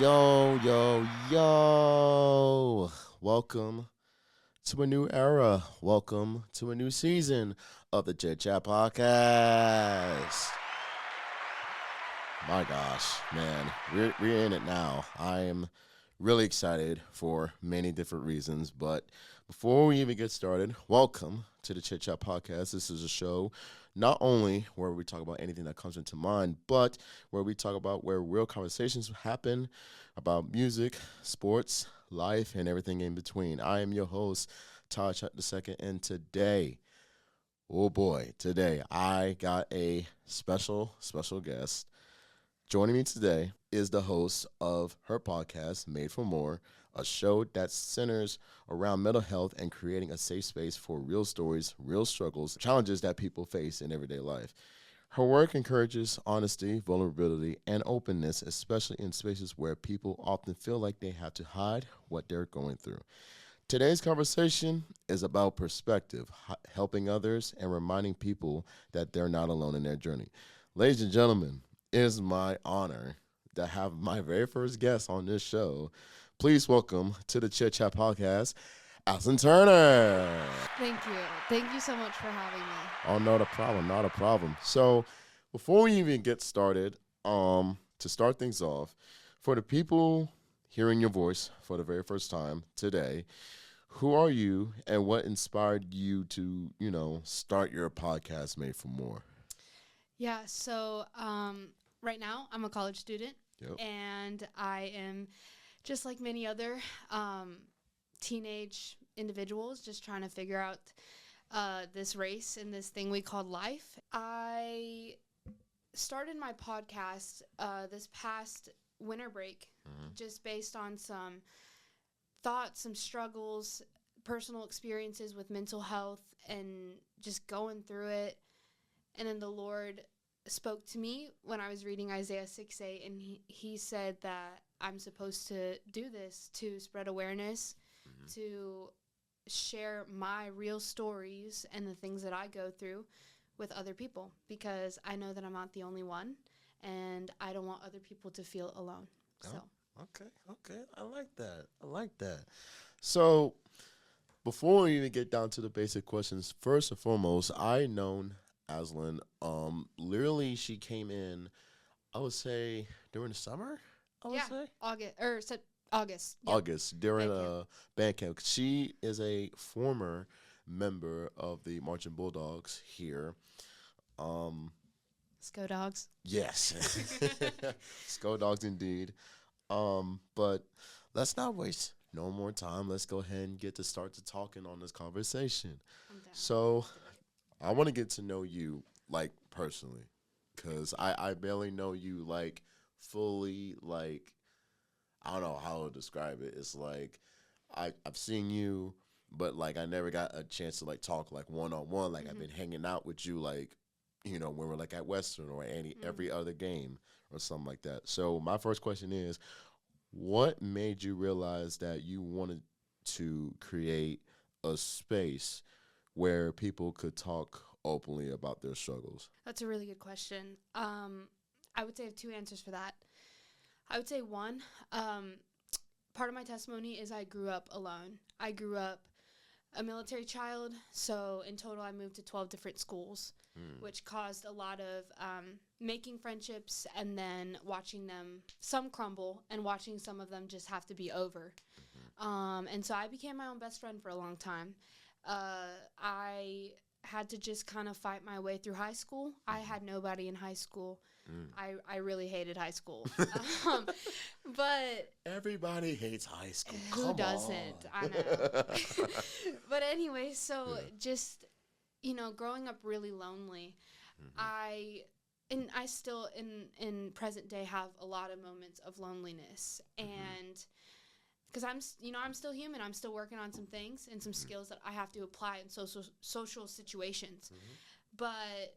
Yo, yo, yo. Welcome to a new era. Welcome to a new season of the Chit Chat Podcast. My gosh, man, we're in it now. I am really excited for many different reasons. But before we even get started, welcome to the Chit Chat Podcast. This is a show not only where we talk about anything that comes into mind, but where we talk about where real conversations happen about music, sports, life, and everything in between. I am your host, Todj the second, and today, oh boy, today I got a special guest. Joining me today is the host of her podcast, Made for More, a show that centers around mental health and creating a safe space for real stories, real struggles, challenges that people face in everyday life. Her work encourages honesty, vulnerability, and openness, especially in spaces where people often feel like they have to hide what they're going through. Today's conversation is about perspective, helping others, and reminding people that they're not alone in their journey. Ladies and gentlemen, it is my honor to have my very first guest on this show. Please welcome to the Chit Chat Podcast, Aslin Turner. Thank you. Thank you so much for having me. Oh, not a problem, not a problem. So, before we even get started, to start things off, for the people hearing your voice for the very first time today, who are you and what inspired you to, start your podcast Made for More? Yeah, so right now I'm a college student Yep. and I am just like many other teenage individuals just trying to figure out this race and this thing we call life. I started my podcast this past winter break just based on some thoughts, some struggles, personal experiences with mental health, and just going through it. And then the Lord spoke to me when I was reading Isaiah 6:8, and he said that I'm supposed to do this to spread awareness, to share my real stories and the things that I go through with other people, because I know that I'm not the only one, and I don't want other people to feel alone. So. Okay. I like that. I like that. So, before we even get down to the basic questions, first and foremost, I known Aslin. Literally, she came in, I would say, during the summer, I would Yeah, say. August. Yep. August, during Band camp. a band camp. She is a former member of the Marching Bulldogs here. Um, Let's go, dogs. yes. Skull Dogs indeed. But let's not waste no more time. Let's go ahead and get to start to talking on this conversation. I'm down. So I want to get to know you like personally, cause I barely know you like fully. Like I don't know how to describe it. It's like I've seen you, but like I never got a chance to like talk like one on one. Like I've been hanging out with you like when we're like at Western or any every other game or something like that. So my first question is, what made you realize that you wanted to create a space where people could talk openly about their struggles? That's a really good question. I would say I have two answers for that. I would say one, part of my testimony is I grew up alone. I grew up a military child, so in total I moved to 12 different schools, which caused a lot of making friendships and then watching them, some crumble, and watching some of them just have to be over. And so I became my own best friend for a long time. I had to just kind of fight my way through high school. I had nobody in high school. I really hated high school. um, but Everybody hates high school. who Come doesn't? on. I know. But anyway, so Yeah. just, growing up really lonely, I and I still in present day have a lot of moments of loneliness, and because I'm still human. I'm still working on some things and some skills that I have to apply in social situations. But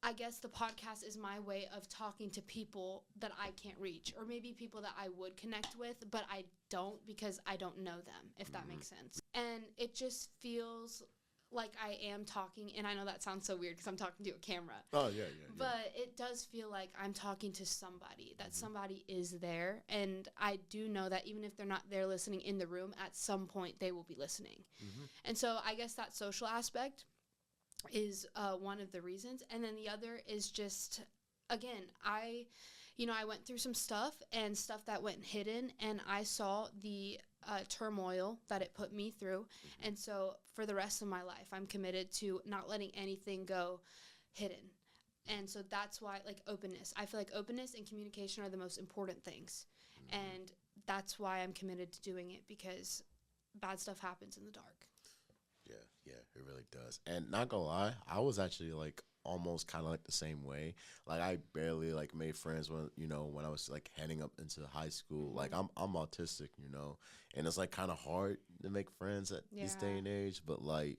I guess the podcast is my way of talking to people that I can't reach, or maybe people that I would connect with, but I don't because I don't know them, if that makes sense. And it just feels like I am talking, and I know that sounds so weird because I'm talking to a camera. Oh, yeah. But it does feel like I'm talking to somebody, that somebody is there. And I do know that even if they're not there listening in the room, at some point they will be listening. And so I guess that social aspect is one of the reasons. And then the other is just, again, I went through some stuff and stuff that went hidden, and I saw the turmoil that it put me through. And so for the rest of my life, I'm committed to not letting anything go hidden. And so that's why, like, openness. I feel like openness and communication are the most important things. And that's why I'm committed to doing it, because bad stuff happens in the dark. Yeah, it really does. And not gonna lie, I was actually like almost kind of like the same way. Like I barely like made friends when when I was like heading up into high school. Like I'm autistic, and it's like kind of hard to make friends at this day and age. But like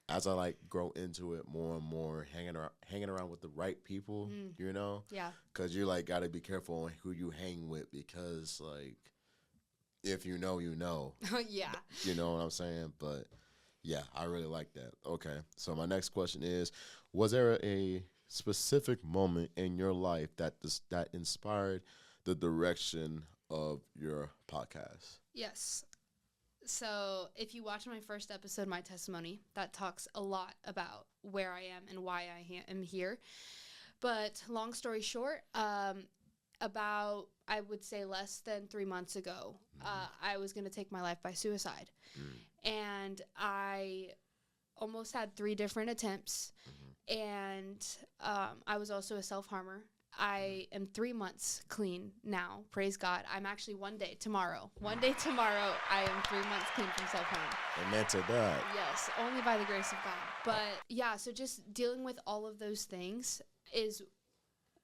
as I like grow into it more and more, hanging around with the right people, Yeah. because you like got to be careful on who you hang with, because like if you know, Yeah. you know what I'm saying. But yeah, I really like that. Okay, so my next question is, was there a specific moment in your life that inspired the direction of your podcast? Yes. So if you watch my first episode, My Testimony, that talks a lot about where I am and why I am here. But long story short, about, I would say, less than 3 months ago, I was going to take my life by suicide. And I almost had 3 different attempts. And I was also a self-harmer. I am 3 months clean now. Praise God. I'm actually one day tomorrow, I am 3 months clean from self-harm. Amen to that. Yes, only by the grace of God. But yeah, so just dealing with all of those things is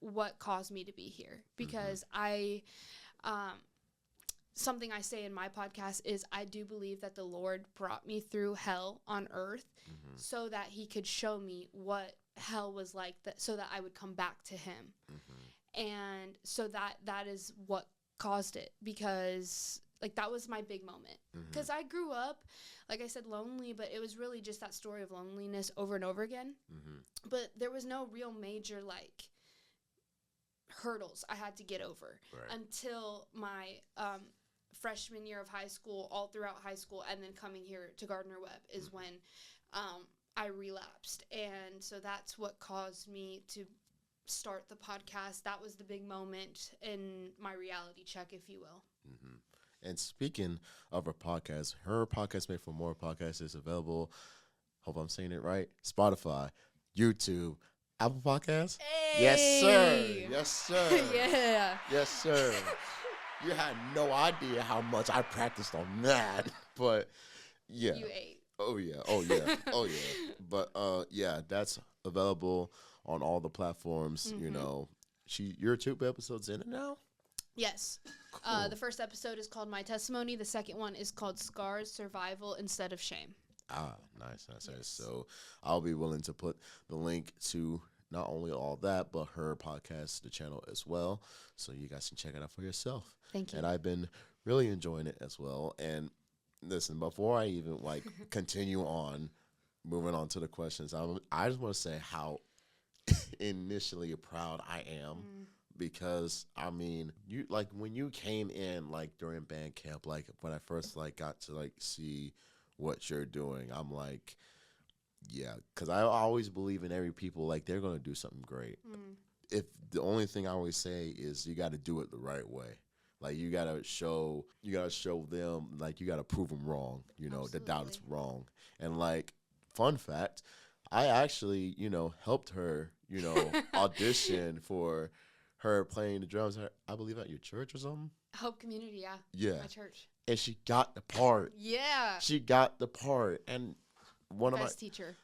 what caused me to be here, because something I say in my podcast is I do believe that the Lord brought me through hell on earth so that he could show me what hell was like, so that I would come back to him. And so that is what caused it, because like that was my big moment. Because I grew up, like I said, lonely, but it was really just that story of loneliness over and over again. But there was no real major like hurdles I had to get over until my freshman year of high school, all throughout high school, and then coming here to Gardner Webb is when I relapsed. And so that's what caused me to start the podcast. That was the big moment in my reality check, if you will. And speaking of her podcast, Made for More podcast, is available. Hope I'm saying it right. Spotify, YouTube, Apple Podcasts. Hey! Yes, sir. Yeah. Yes, sir. You had no idea how much I practiced on that. But yeah. You ate. Oh yeah. But yeah, that's available on all the platforms. Your 2 episodes in it now. Yes. Cool. The first episode is called My Testimony. The second one is called Scars, Survival Instead of Shame. Nice. Yes. So I'll be willing to put the link to not only all that, but her podcast, the channel as well. So you guys can check it out for yourself. Thank you. And I've been really enjoying it as well. And listen, before I even like continue on, moving on to the questions, I just want to say how initially proud I am. Because I mean, you like when you came in like during band camp, like when I first like got to like see what you're doing, I'm like, yeah, because I always believe in every people, like they're gonna do something great. If the only thing I always say is you got to do it the right way. Like you gotta show them, like you gotta prove them wrong. The doubt is wrong. And like, fun fact, I actually helped her audition for her playing the drums, I believe at your church or something. Hope Community, yeah. Yeah. My church. And she got the part. Yeah. She got the part. And one Best teacher.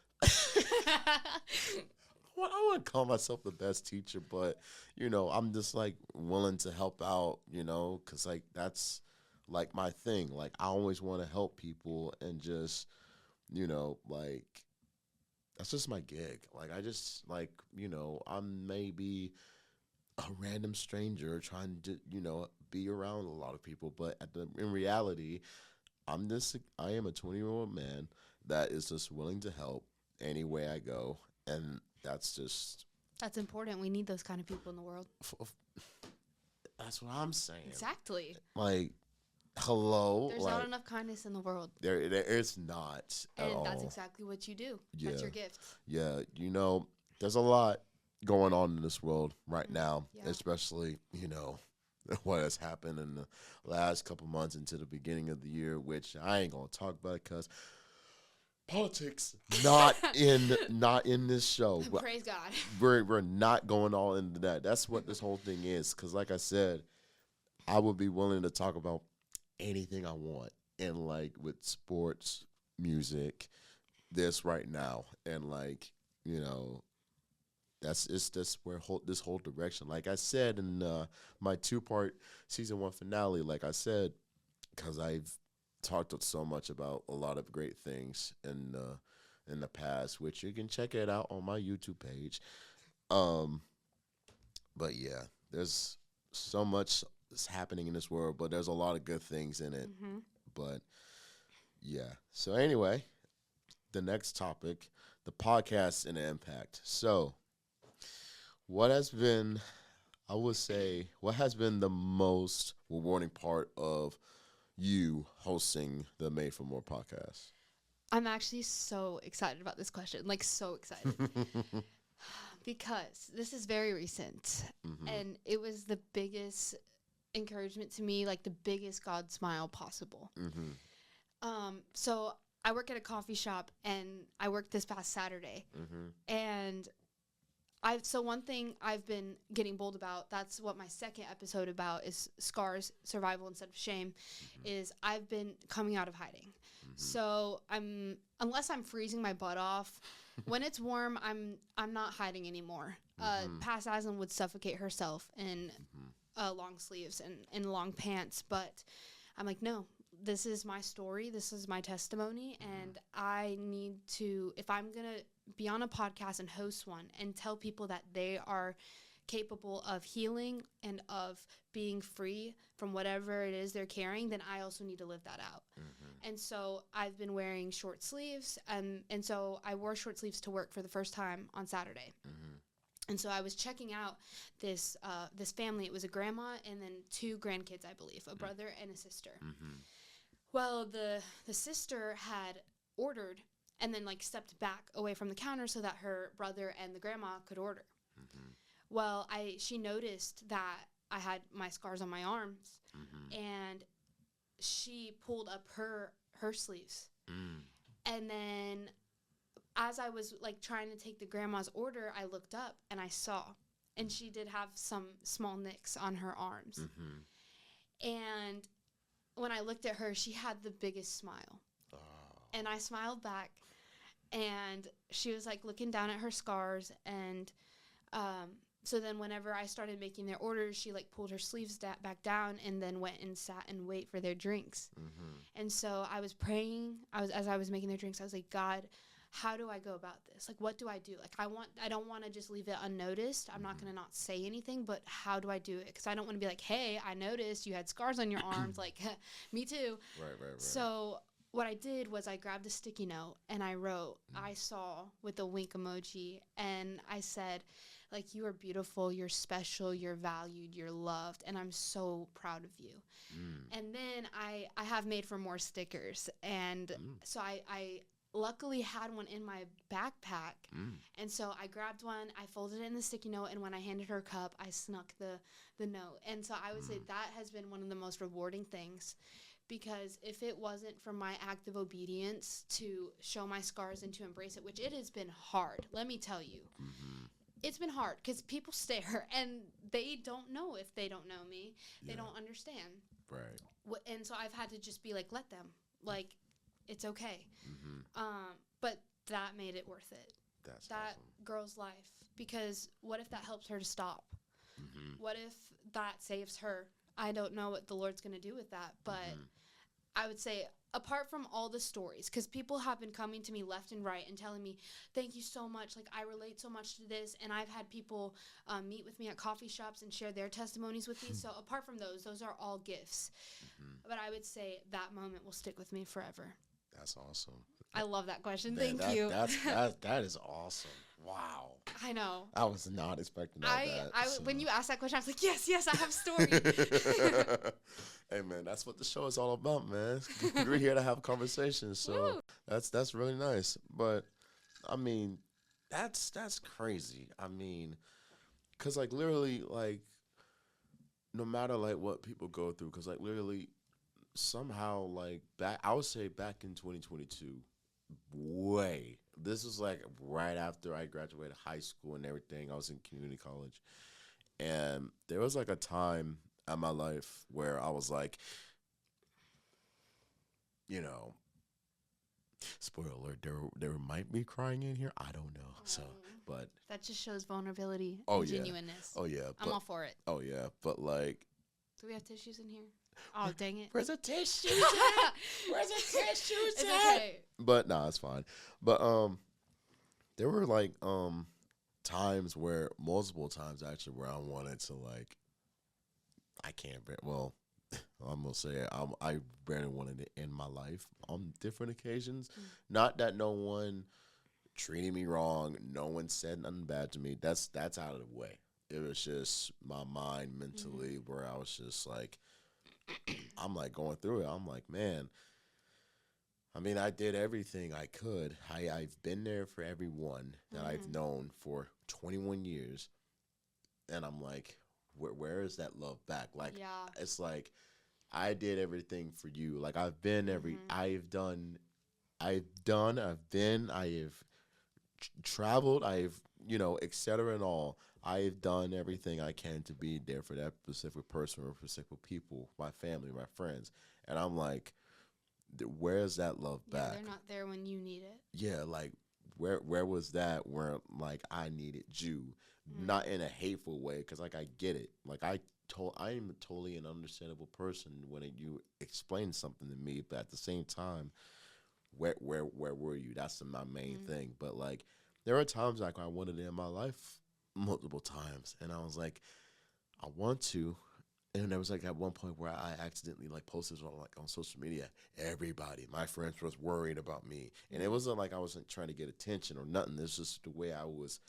Well, I wouldn't call myself the best teacher, but, I'm just, like, willing to help out, because, like, that's, like, my thing. Like, I always want to help people and just, like, that's just my gig. Like, I just, like, I'm maybe a random stranger trying to, be around a lot of people. But in reality, I am a 20-year-old man that is just willing to help any way I go, and that's important. We need those kind of people in the world. that's what I'm saying. Exactly. Like, hello, there's not enough kindness in the world. There is not at all. And that's exactly what you do. Yeah. That's your gift. Yeah, there's a lot going on in this world right now, especially, what has happened in the last couple months into the beginning of the year, which I ain't gonna talk about because politics not in this show. Praise God. We're not going all into that. That's what this whole thing is. Because like I said, I would be willing to talk about anything I want, and like with sports, music, this right now, and like that's where this whole direction. Like I said in my 2-part season 1 finale, like I said, because I've talked so much about a lot of great things in the past, which you can check it out on my YouTube page. But yeah, there's so much that's happening in this world, but there's a lot of good things in it. Mm-hmm. But yeah. So anyway, the next topic, the podcast and the impact. So what has been the most rewarding part of you hosting the Made for More podcast? I'm actually so excited about this question. Like, so excited. Because this is very recent. Mm-hmm. And it was the biggest encouragement to me, like the biggest God smile possible. Mm-hmm. So I work at a coffee shop, and I worked this past Saturday. Mm-hmm. And one thing I've been getting bold about, that's what my second episode about is scars, survival instead of shame, is I've been coming out of hiding. So unless I'm freezing my butt off, when it's warm, I'm not hiding anymore. Past Aslin would suffocate herself in long sleeves and in long pants, but I'm like, no, this is my story, this is my testimony, and I need to, if I'm gonna be on a podcast and host one and tell people that they are capable of healing and of being free from whatever it is they're carrying, then I also need to live that out. And so I've been wearing short sleeves, and so I wore short sleeves to work for the first time on Saturday. And so I was checking out this family. It was a grandma and then 2 grandkids, I believe, a brother and a sister. Well, the sister had ordered and then like stepped back away from the counter so that her brother and the grandma could order. Well, she noticed that I had my scars on my arms, and she pulled up her sleeves. And then as I was like trying to take the grandma's order, I looked up and I saw, and she did have some small nicks on her arms. And when I looked at her, she had the biggest smile. And I smiled back, and she was like looking down at her scars. And so then whenever I started making their orders, she like pulled her sleeves back down and then went and sat and wait for their drinks. And so I was praying. As I was making their drinks, I was like, God, how do I go about this? Like, what do I do? Like, I don't want to just leave it unnoticed. I'm not going to not say anything, but how do I do it? Because I don't want to be like, hey, I noticed you had scars on your arms. Like, me too. Right. So what I did was I grabbed a sticky note and I wrote, I saw, with a wink emoji. And I said, like, you are beautiful, you're special, you're valued, you're loved, and I'm so proud of you. And then I have made for more stickers. And so I luckily had one in my backpack. And so I grabbed one, I folded it in the sticky note, and when I handed her a cup, I snuck the note. And so I would say that has been one of the most rewarding things, because if it wasn't for my act of obedience to show my scars and to embrace it, which it has been hard, let me tell you. It's been hard because people stare and they don't know if they don't know me. They don't understand. Right. And so I've had to just be like, let them. Like, it's okay. But that made it worth it. That's that awesome. Girl's life. Because what if that helps her to stop? What if that saves her? I don't know what the Lord's going to do with that. But I would say, apart from all the stories, because people have been coming to me left and right and telling me, thank you so much. Like, I relate so much to this. And I've had people meet with me at coffee shops and share their testimonies with me. So apart from those are all gifts. But I would say that moment will stick with me forever. That's awesome. I love that question. Man, Thank you. that is awesome. Wow. I know. I was not expecting that. When you asked that question, I was like, yes, I have a story. Hey man, that's what the show is all about, man. We're here to have conversations, so Woo. that's really nice. But I mean, that's crazy. I mean, cause like literally, like no matter like what people go through, cause like literally somehow like back, I would say back in 2022, way. This was like right after I graduated high school and everything. I was in community college, and there was like a time in my life where I was like, you know, spoiler alert, there might be crying in here. I don't know. So, but that just shows vulnerability oh and yeah, genuineness. oh yeah, I'm all for it. Oh yeah, but like, do we have tissues in here? Oh dang it! where's the tissues at? Where's the tissues It's at? okay. But nah, it's fine. But there were like times where multiple times actually where I wanted to like I can't well I'm gonna say it, I barely wanted to end my life on different occasions. Not that no one treated me wrong, no one said nothing bad to me. That's out of the way. It was just my mind mentally where I was just like I'm like going through it. I'm like, man, I mean, I did everything I could. I've been there for everyone that I've known for 21 years. And I'm like, where is that love back? Like, it's like, I did everything for you. Like, I've been I've traveled, et cetera and all. I've done everything I can to be there for that specific person or specific people, my family, my friends. And I'm like, where's that love back? They're not there when you need it. Yeah, like where was that where like I needed you, not in a hateful way, because like I get it. Like I am totally an understandable person when you explain something to me, but at the same time, where were you? That's my main thing. But like there are times like I wanted it in my life multiple times, and I was like, I want to. And there was like at one point where I accidentally like posted on social media. Everybody, my friends, was worried about me, and it wasn't like I wasn't trying to get attention or nothing. It's just the way I was.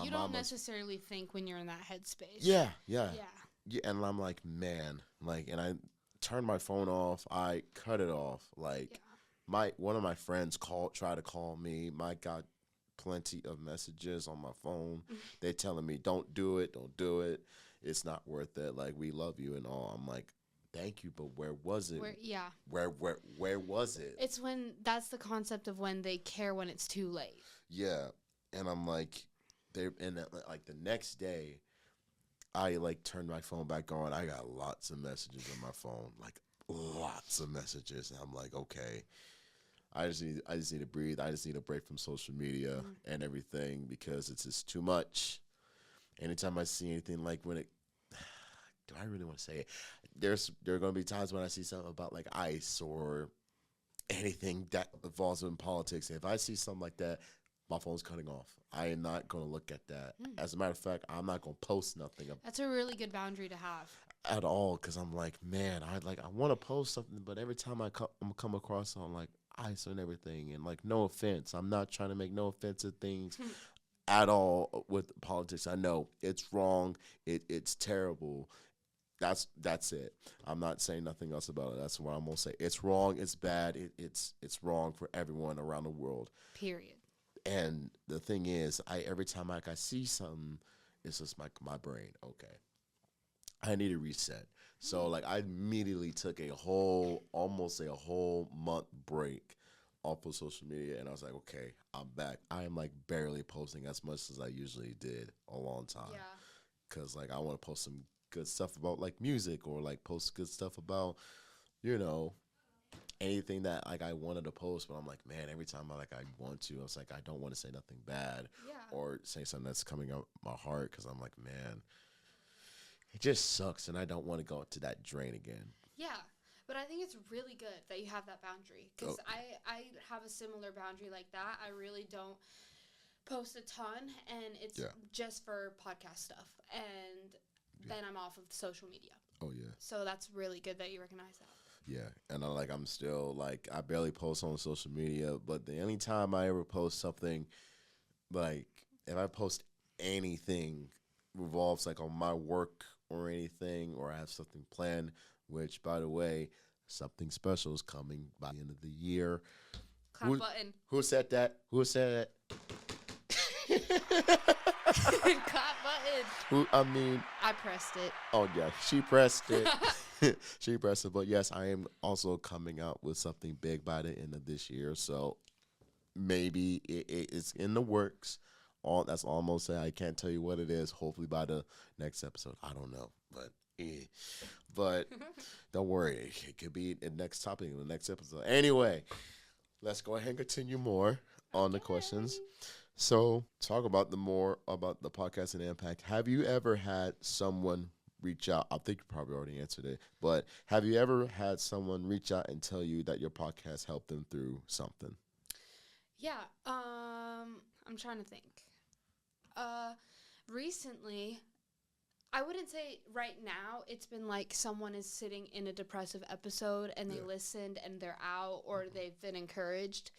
You don't necessarily think when you're in that headspace. Yeah. And I'm like, man, like, and I turned my phone off. I cut it off. Like, one of my friends tried to call me. My got plenty of messages on my phone. They're telling me, don't do it. It's not worth it. Like, we love you and all. I'm like, thank you, but where was it? Where was it? It's that's the concept of when they care when it's too late. Yeah. And I'm like, like the next day, I like turned my phone back on. I got lots of messages on my phone, like lots of messages. And I'm like, okay, I just need to breathe. I just need a break from social media and everything because it's just too much. Anytime I see anything like do I really want to say it? There are going to be times when I see something about like ICE or anything that involves in politics. If I see something like that, my phone's cutting off. I am not going to look at that. As a matter of fact, I'm not going to post nothing. That's a really good boundary to have. At all, because I'm like, man, I want to post something, but every time I'm come across on like ICE and everything, and like, no offense, I'm not trying to make no offensive things. At all with politics. I know it's wrong. It's terrible. That's it. I'm not saying nothing else about it. That's what I'm gonna say. It's wrong. It's bad. It's wrong for everyone around the world. Period. And the thing is, every time I see something, it's just my brain. Okay, I need a reset. So like I immediately took almost a whole month break off of social media, and I was like, okay, I'm back. I am like barely posting as much as I usually did a long time. Yeah. Cause like I want to post some good stuff about like music or like post good stuff about, anything that like I wanted to post. But I'm like, man, every time I want to, I was like, I don't want to say nothing bad or say something that's coming out my heart. Cause I'm like, man, it just sucks, and I don't want to go into that drain again. Yeah. But I think it's really good that you have that boundary because I have a similar boundary like that. I really don't post a ton, and it's just for podcast stuff. And then I'm off of social media. Oh, yeah. So that's really good that you recognize that. Yeah, and I'm still like I barely post on social media, but the only time I ever post something, like if I post anything revolves like on my work or anything, or I have something planned, which by the way, something special is coming by the end of the year. Clap button. Who said that? Who said Clap button. Who? I mean, I pressed it. oh yeah, she pressed it. She pressed it. But yes, I am also coming out with something big by the end of this year. So maybe it's in the works. That's all I'm gonna say. I can't tell you what it is. Hopefully by the next episode. I don't know, but don't worry. It could be the next topic in the next episode. Anyway, let's go ahead and continue more on the questions. So, talk about about the podcast and impact. Have you ever had someone reach out? I think you probably already answered it, but have you ever had someone reach out and tell you that your podcast helped them through something? Yeah. I'm trying to think. Recently, I wouldn't say right now. It's been like someone is sitting in a depressive episode and they listened and they're out, or they've been encouraged.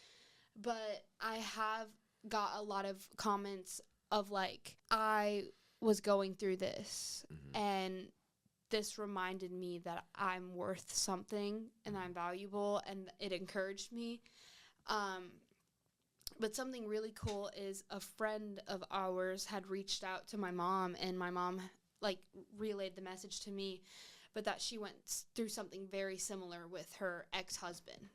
But I have got a lot of comments of like, I was going through this and this reminded me that I'm worth something and I'm valuable, and it encouraged me. But something really cool is a friend of ours had reached out to my mom, and my mom like relayed the message to me, but that she went through something very similar with her ex-husband.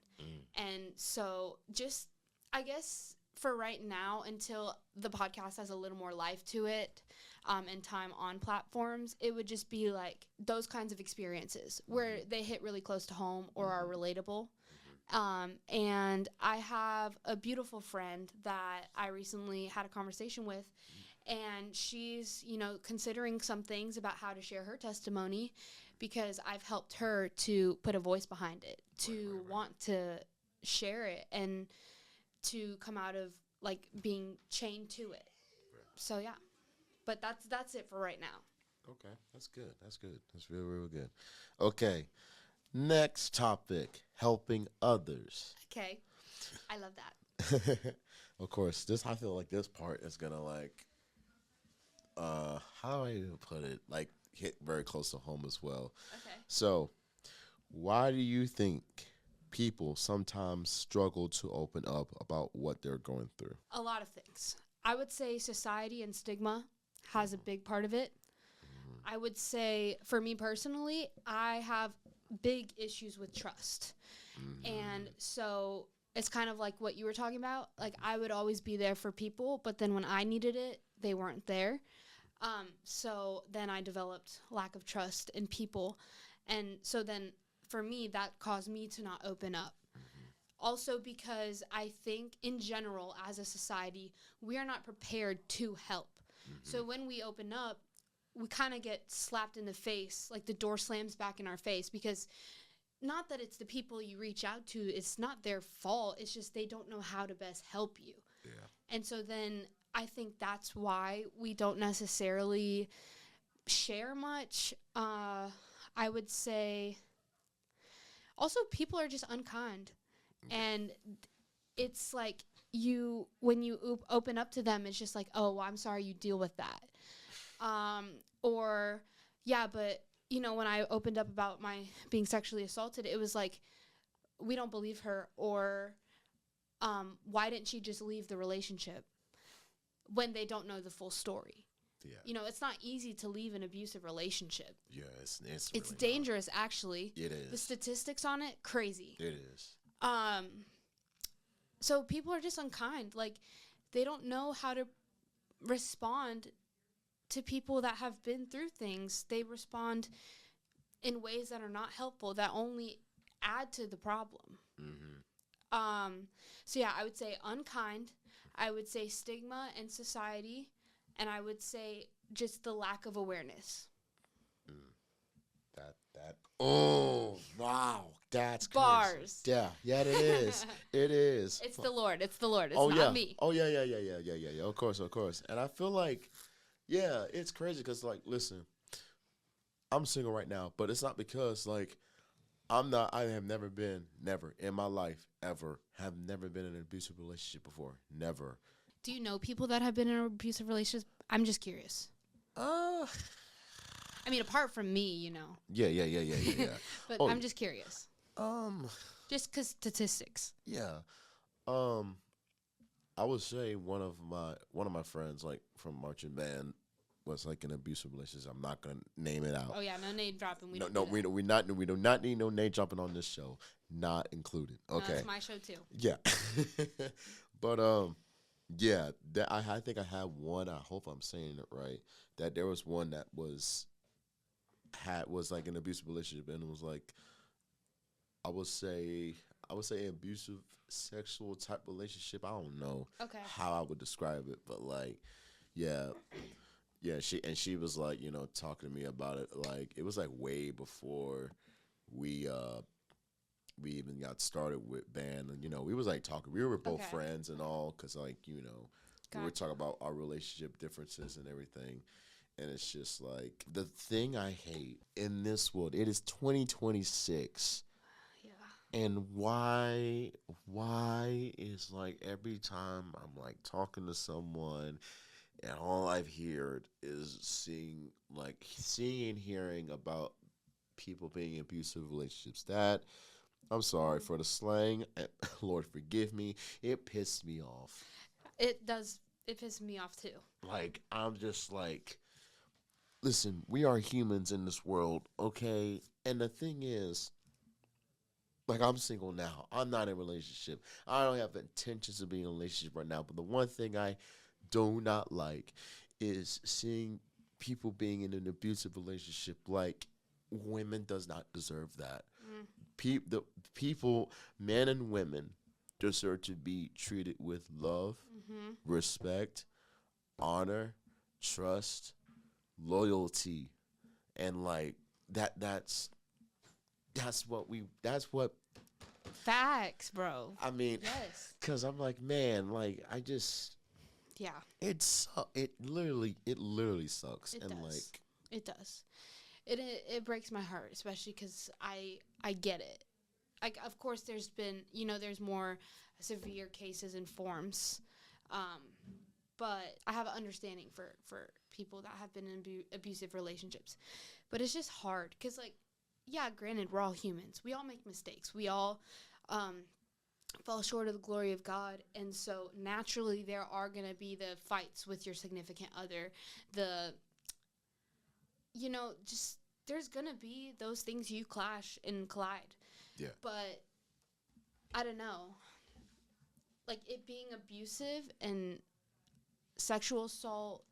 And so just, I guess for right now, until the podcast has a little more life to it, and time on platforms, it would just be like those kinds of experiences where they hit really close to home or are relatable. And I have a beautiful friend that I recently had a conversation with, and she's, considering some things about how to share her testimony, because I've helped her to put a voice behind it, to want to share it, and to come out of like being chained to it. So yeah, but that's it for right now. Okay, that's good. That's real, real good. Okay, next topic: helping others. Okay, I love that. Of course, I feel like this part is gonna like, how do I even put it? Like hit very close to home as well. Okay. So, why do you think people sometimes struggle to open up about what they're going through? A lot of things. I would say society and stigma has a big part of it. I would say, for me personally, I have big issues with trust. And so it's kind of like what you were talking about. Like, I would always be there for people, but then when I needed it, they weren't there. So then I developed lack of trust in people. And so then for me, that caused me to not open up. Also because I think in general, as a society, we are not prepared to help. So when we open up, we kind of get slapped in the face, like the door slams back in our face, because not that it's the people you reach out to, it's not their fault, it's just they don't know how to best help you. Yeah. And so then I think that's why we don't necessarily share much. I would say also people are just unkind. And it's like when you open up to them, it's just like, oh, well, I'm sorry you deal with that. Or, yeah, but, when I opened up about my being sexually assaulted, it was like, we don't believe her. Or, why didn't she just leave the relationship, when they don't know the full story? Yeah. It's not easy to leave an abusive relationship. Yeah, it's really dangerous, actually. It is. The statistics on it, crazy. It is. So people are just unkind. Like, they don't know how to respond to people that have been through things. They respond in ways that are not helpful, that only add to the problem. So yeah, I would say unkind. I would say stigma in society, and I would say just the lack of awareness. Oh, wow. That's bars. Crazy. Yeah, it is. It is. It's the Lord. It's not me. Oh, yeah. Of course. And I feel like, yeah, it's crazy because, like, listen, I'm single right now, but it's not because, like, I'm not. I have never in my life ever have never been in an abusive relationship before. Never. Do you know people that have been in abusive relationships? I'm just curious. Uh, I mean, apart from me, you know. yeah. But Oh, I'm just curious. um, Just because statistics. yeah. Um, I would say one of my friends, like from marching band, was like in an abusive relationship. I'm not gonna name it out. Oh, yeah, no name dropping. We No, don't no, do we that. do we not we do not need no name jumping on this show. Not included. No, Okay. that's my show, too. Yeah. But yeah, that I think I had one. I hope I'm saying it right. That there was one that was like an abusive relationship, and it was like I would say abusive sexual type relationship. I don't know Okay. how I would describe it, but like yeah, yeah. She was like talking to me about it. Like it was like way before we we even got started with band, and we was like talking. We were both Okay. friends and all, cause like we were Gotcha. talking about our relationship differences and everything. And it's just like the thing I hate in this world. It is 2026, Yeah. and why is like every time I'm like talking to someone, and all I've heard is seeing and hearing about people being in abusive relationships. That I'm sorry for the slang. Lord forgive me. It pissed me off. It does. It pisses me off, too. Like I'm just like, listen, we are humans in this world, okay? And the thing is, like I'm single now. I'm not in a relationship. I don't have intentions of being in a relationship right now. But the one thing I do not like is seeing people being in an abusive relationship. Like women does not deserve that. Mm. The people, men and women, deserve to be treated with love, Mm-hmm. respect, honor, trust, loyalty, and like that's what Facts, bro. I mean. Yes. Cause I'm like, man, like I just Yeah, it literally sucks, it and does. like It does. It breaks my heart, especially because I get it. Like, of course, there's more severe cases and forms, um, but I have an understanding for people that have been in abusive relationships. But it's just hard because, like, yeah, granted, we're all humans. We all make mistakes. We all um, fall short of the glory of God, and so naturally there are gonna be the fights with your significant other, the just there's gonna be those things you clash and collide. yeah, But I don't know, like it being abusive and sexual assault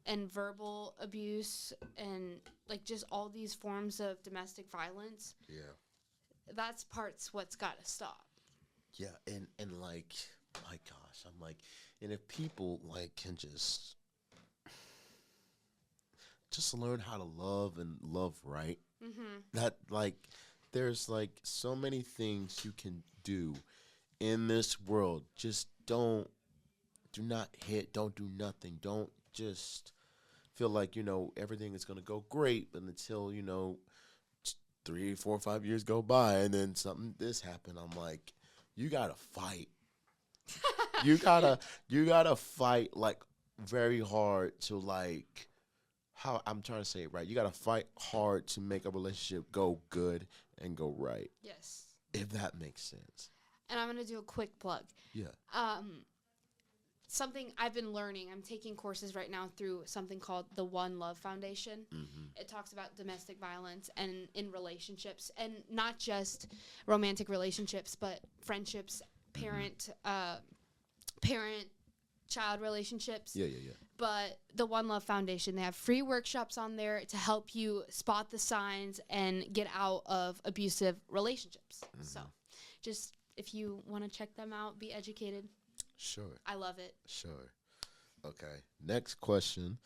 and verbal abuse and like just all these forms of domestic violence, yeah, that's parts what's got to stop. yeah, and like my gosh, I'm like, and if people like can just learn how to love and love right, Mm-hmm. that like there's like so many things you can do in this world. Just do not hit, don't do nothing, don't just feel like everything is going to go great, but until 3, 4, 5 years go by, and then something this happen. I'm like, you gotta fight. You gotta fight like very hard to like how I'm trying to say it right. You gotta fight hard to make a relationship go good and go right. Yes. If that makes sense. And I'm going to do a quick plug. Yeah. Something I've been learning, I'm taking courses right now through something called the One Love Foundation. Mm-hmm. It talks about domestic violence and in relationships, and not just romantic relationships, but friendships, parent child relationships. Yeah. But the One Love Foundation, they have free workshops on there to help you spot the signs and get out of abusive relationships. Mm-hmm. So just if you want to check them out, be educated. Sure. I love it. Sure. Okay. Next question.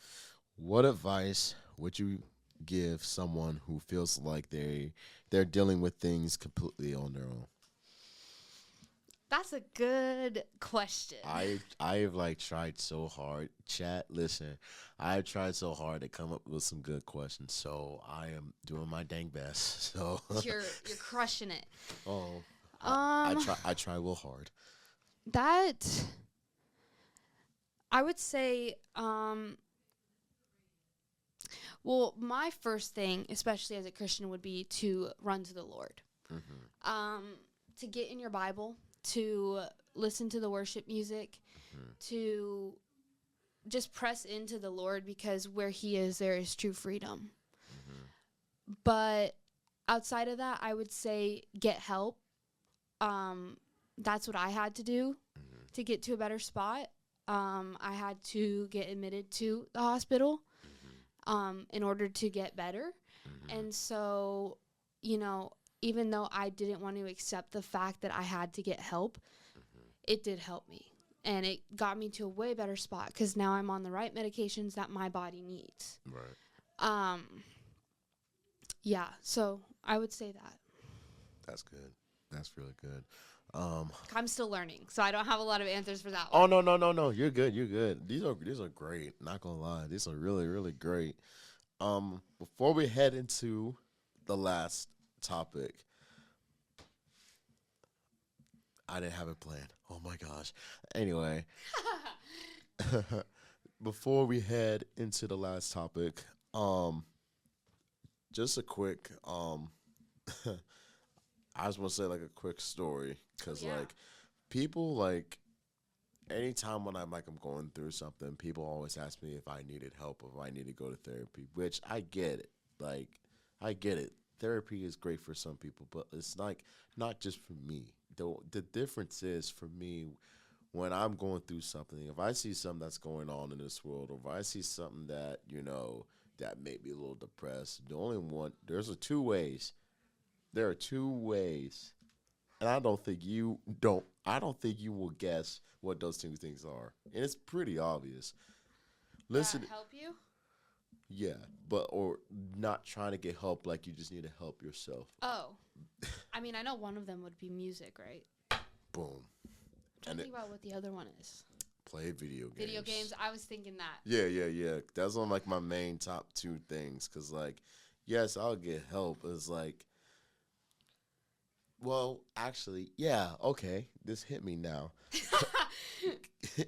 What advice would you give someone who feels like they're dealing with things completely on their own? That's a good question. I've like tried so hard. Chat, listen, I've tried so hard to come up with some good questions. So I am doing my dang best. So You're crushing it. oh, Um, I try real hard. that I would say, well, my first thing, especially as a Christian, would be to run to the Lord. Mm-hmm. To get in your Bible, to listen to the worship music, to just press into the Lord, because where He is, there is true freedom. But outside of that, I would say get help. That's what I had to do to get to a better spot. I had to get admitted to the hospital in order to get better. And so, even though I didn't want to accept the fact that I had to get help, it did help me. And it got me to a way better spot because now I'm on the right medications that my body needs. Right. Yeah, so I would say that. That's good. That's really good. I'm still learning, so I don't have a lot of answers for that Oh one. no. You're good. You're good. These are great. Not gonna lie. These are really, really great. Before we head into the last topic, I didn't have it planned. Oh my gosh. Anyway, before we head into the last topic, just a quick I just want to say like a quick story because yeah. like people like anytime when I'm going through something, people always ask me if I needed help or if I need to go to therapy, which I get it. Like I get it. Therapy is great for some people, but it's like not just for me. The difference is for me when I'm going through something, if I see something that's going on in this world, or if I see something that, that made me a little depressed, two ways. There are two ways. And I don't think you will guess what those two things are. And it's pretty obvious. Listen, Help you? yeah, but or not trying to get help like you just need to help yourself. Oh. I mean, I know one of them would be music, right? Boom. I'm trying to think about what the other one is. Play video games. Video games, I was thinking that. Yeah. That's one of like my main top two things. Cause like, yes, I'll get help. It's like, well, actually, yeah, okay. This hit me now.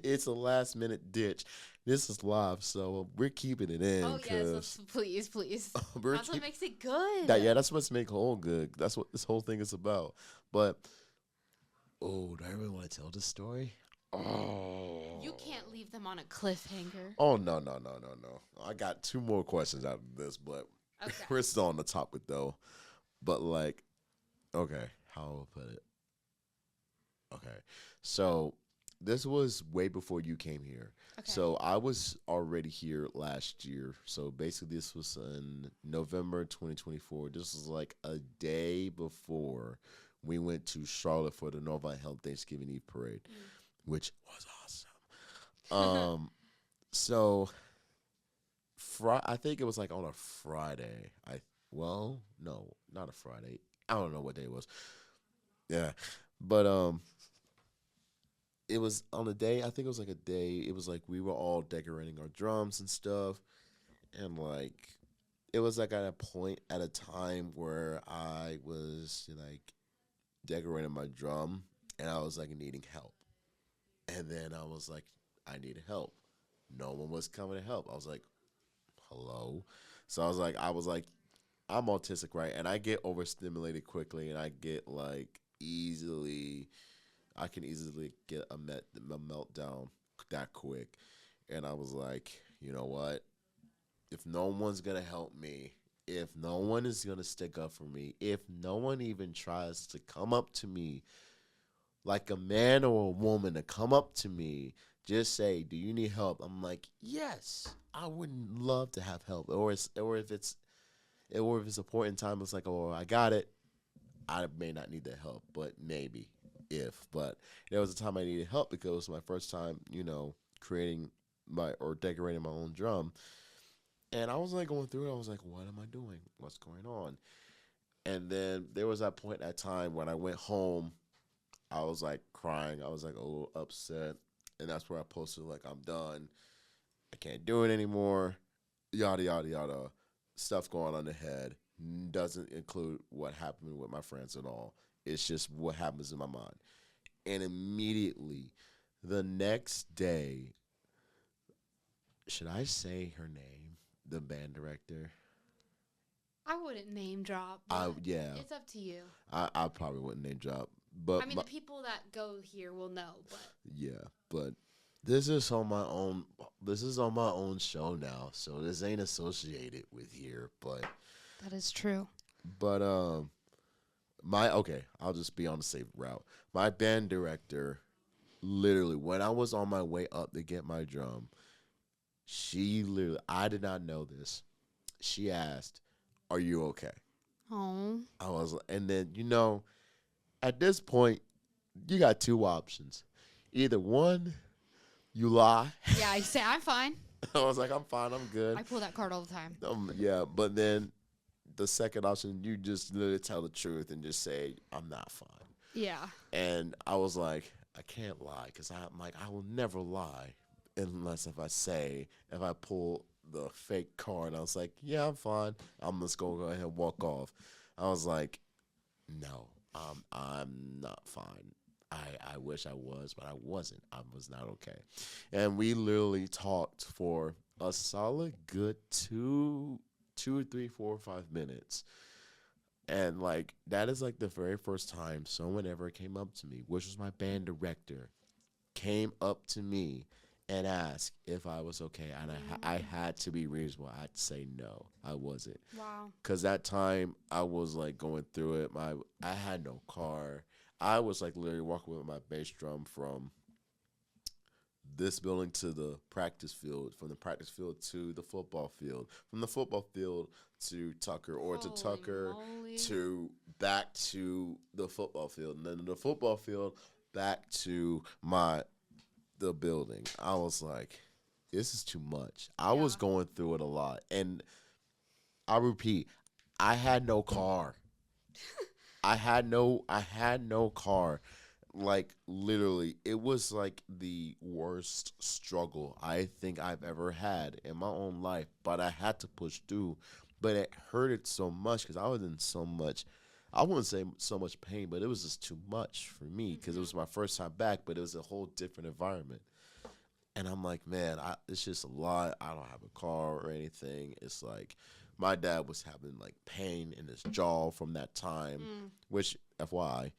It's a last minute ditch. This is live, so we're keeping it in. Oh, yes, please. That's what makes it good. That's what's make whole good. That's what this whole thing is about. But, do I really want to tell this story? Oh. You can't leave them on a cliffhanger. Oh, no. I got two more questions out of this, but Okay. we're still on the topic, though. But, like, okay, how will I put it? Okay, so this was way before you came here. Okay. So I was already here last year. So basically, this was in November 2024. This was like a day before we went to Charlotte for the Northern Health Thanksgiving Eve parade, which was awesome. So I think it was like on a Friday. No, not a Friday. I don't know what day it was. Yeah, but it was on a day. I think it was like a day. It was like we were all decorating our drums and stuff, and like it was like at a point at a time where I was like decorating my drum, and I was like needing help, and then I was like, I need help. No one was coming to help. I was like, hello. So I was like, I'm autistic, right? And I get overstimulated quickly, and I get like I can easily get a meltdown that quick. And I was like, you know what? If no one's going to help me, if no one is going to stick up for me, if no one even tries to come up to me like a man or a woman to come up to me, just say, do you need help? I'm like, yes, I would love to have help. Or if it's a point in time, it's like, oh, I got it. I may not need the help, but maybe but there was a time I needed help because it was my first time, creating decorating my own drum. And I was like going through it. I was like, what am I doing? What's going on? And then there was that point, that time when I went home I was like crying. I was like a little upset. And that's where I posted like I'm done. I can't do it anymore. Yada yada yada. Stuff going on in the head doesn't include what happened with my friends at all. It's just what happens in my mind. And immediately the next day, should I say her name? The band director. I wouldn't name drop, I but yeah. it's up to you. I probably wouldn't name drop, but I mean, the people that go here will know, but yeah, but this is on my own. This is on my own show now, so this ain't associated with here. that is true. But my okay, I'll just be on the safe route. My band director, literally, when I was on my way up to get my drum, she literally, I did not know this. She asked, "Are you okay?" Oh. I was, and then at this point, you got two options. Either one, you lie. Yeah, I say I'm fine. I was like, I'm fine, I'm good. I pull that card all the time. Yeah, but then the second option, you just literally tell the truth and just say, I'm not fine. Yeah. And I was like, I can't lie because I'm like, I will never lie unless if I pull the fake card. I was like, yeah, I'm fine. I'm just going to go ahead and walk off. I was like, no, I'm not fine. I wish I was, but I wasn't. I was not okay. And we literally talked for a solid good 2, 3, 4, 5 minutes. And like that is like the very first time someone ever came up to me, which was my band director, came up to me and asked if I was okay. And I had to be reasonable. I had to say no, I wasn't. Wow. Because that time I was like going through it. I had no car. I was like literally walking with my bass drum from this building to the practice field, from the practice field to the football field, from the football field to Tucker, or to Holy Tucker moly. to back to the football field, and then the football field back to the building. I was like, this is too much. I was Yeah. going through it a lot, and I repeat, I had no car. I had no car. Like literally, it was like the worst struggle I think I've ever had in my own life, but I had to push through. But it hurted so much because I was in so much, I wouldn't say so much pain, but it was just too much for me because it was my first time back, but it was a whole different environment. And I'm like, man, it's just a lot. I don't have a car or anything. It's like my dad was having like pain in his jaw from that time, which FYI,